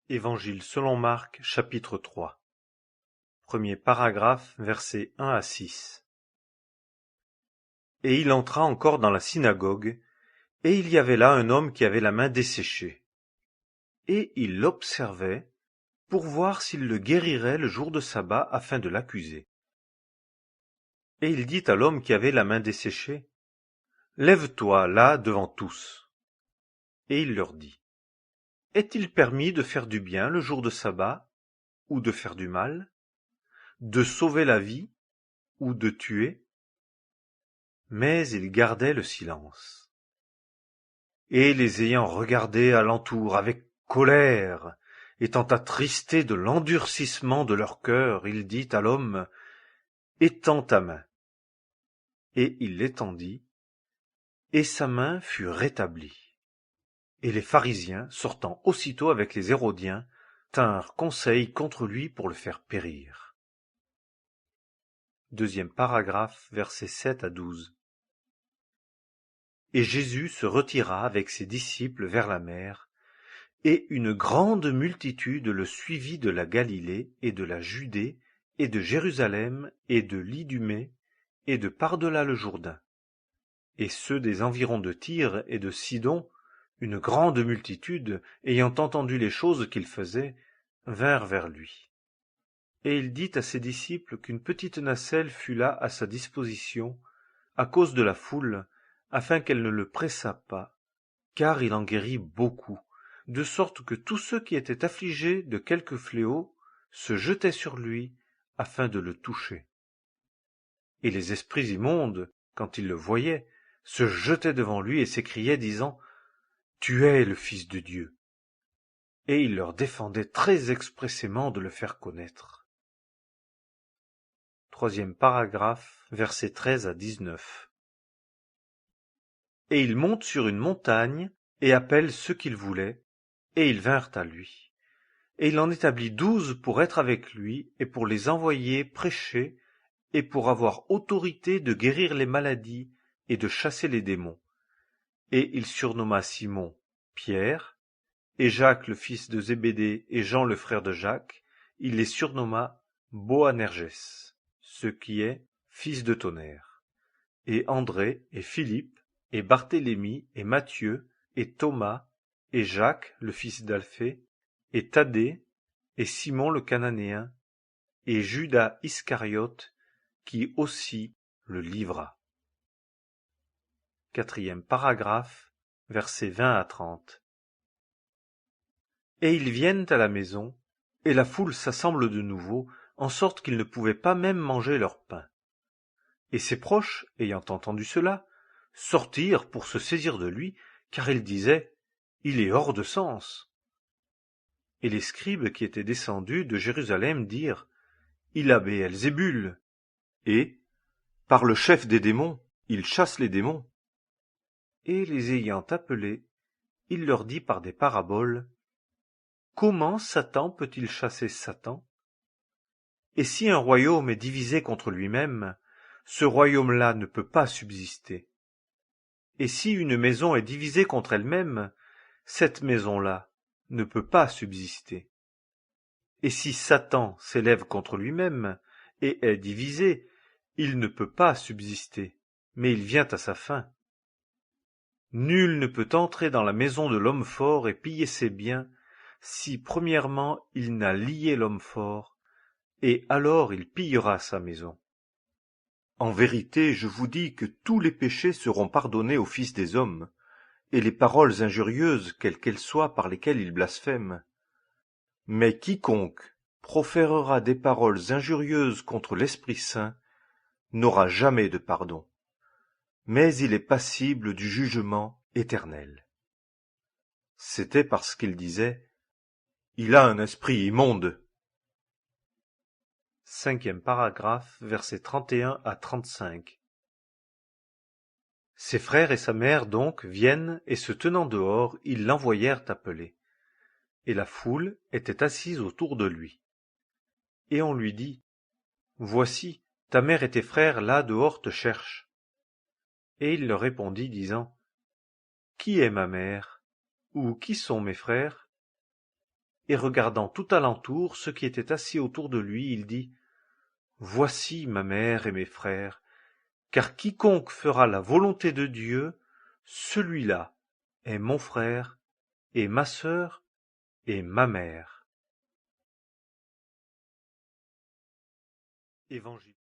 Évangile selon Marc, chapitre 3. Premier paragraphe, versets 1 à 6. Et il entra encore dans la synagogue, et il y avait là un homme qui avait la main desséchée. Et il l'observait pour voir s'il le guérirait le jour de sabbat afin de l'accuser. Et il dit à l'homme qui avait la main desséchée, « Lève-toi là devant tous. » Et il leur dit, « Est-il permis de faire du bien le jour de sabbat ou de faire du mal, de sauver la vie ou de tuer ?» Mais il gardait le silence. Et les ayant regardés alentour avec colère, étant attristé de l'endurcissement de leur cœur, il dit à l'homme, « Étends ta main. » Et il l'étendit, et sa main fut rétablie. Et les pharisiens, sortant aussitôt avec les Hérodiens, tinrent conseil contre lui pour le faire périr. Deuxième paragraphe, versets 7 à 12. Et Jésus se retira avec ses disciples vers la mer, et une grande multitude le suivit de la Galilée et de la Judée et de Jérusalem et de l'Idumée et de par-delà le Jourdain. Et ceux des environs de Tyr et de Sidon, une grande multitude, ayant entendu les choses qu'il faisait, vinrent vers lui. Et il dit à ses disciples qu'une petite nacelle fût là à sa disposition, à cause de la foule, afin qu'elle ne le pressât pas, car il en guérit beaucoup, de sorte que tous ceux qui étaient affligés de quelque fléau se jetaient sur lui, afin de le toucher. Et les esprits immondes, quand ils le voyaient, se jetaient devant lui et s'écriaient, disant, « Tu es le Fils de Dieu. » Et il leur défendait très expressément de le faire connaître. Troisième paragraphe, versets 13 à 19. Et il monte sur une montagne, et appelle ceux qu'il voulait, et ils vinrent à lui. Et il en établit 12 pour être avec lui, et pour les envoyer prêcher, et pour avoir autorité de guérir les maladies, et de chasser les démons. Et il surnomma Simon Pierre, et Jacques le fils de Zébédée, et Jean le frère de Jacques, il les surnomma Boanerges, ce qui est fils de tonnerre, et André, et Philippe, et Barthélemy, et Matthieu, et Thomas, et Jacques le fils d'Alphée, et Thaddée, et Simon le Cananéen, et Judas Iscariote, qui aussi le livra. Quatrième paragraphe, versets 20 à 30. Et ils viennent à la maison, et la foule s'assemble de nouveau, en sorte qu'ils ne pouvaient pas même manger leur pain. Et ses proches, ayant entendu cela, sortirent pour se saisir de lui, car ils disaient, « Il est hors de sens. » Et les scribes qui étaient descendus de Jérusalem dirent, « Il a Béelzébul, et, par le chef des démons, il chasse les démons. » Et les ayant appelés, il leur dit par des paraboles, « Comment Satan peut-il chasser Satan? Et si un royaume est divisé contre lui-même, ce royaume-là ne peut pas subsister. Et si une maison est divisée contre elle-même, cette maison-là ne peut pas subsister. Et si Satan s'élève contre lui-même et est divisé, il ne peut pas subsister, mais il vient à sa fin. Nul ne peut entrer dans la maison de l'homme fort et piller ses biens, si premièrement il n'a lié l'homme fort, et alors il pillera sa maison. En vérité, je vous dis que tous les péchés seront pardonnés au Fils des hommes, et les paroles injurieuses, quelles qu'elles soient, par lesquelles il blasphème. Mais quiconque proférera des paroles injurieuses contre l'Esprit Saint n'aura jamais de pardon, mais il est passible du jugement éternel. C'était parce qu'il disait « Il a un esprit immonde ». Cinquième paragraphe, versets 31 à 35. Ses frères et sa mère donc viennent, et se tenant dehors, ils l'envoyèrent appeler. Et la foule était assise autour de lui. Et on lui dit, « Voici, ta mère et tes frères là dehors te cherchent. » Et il leur répondit, disant, « Qui est ma mère? Ou qui sont mes frères? » et regardant tout alentour ceux qui étaient assis autour de lui, il dit: Voici ma mère et mes frères, car quiconque fera la volonté de Dieu, celui-là est mon frère, et ma sœur, et ma mère. Évangile.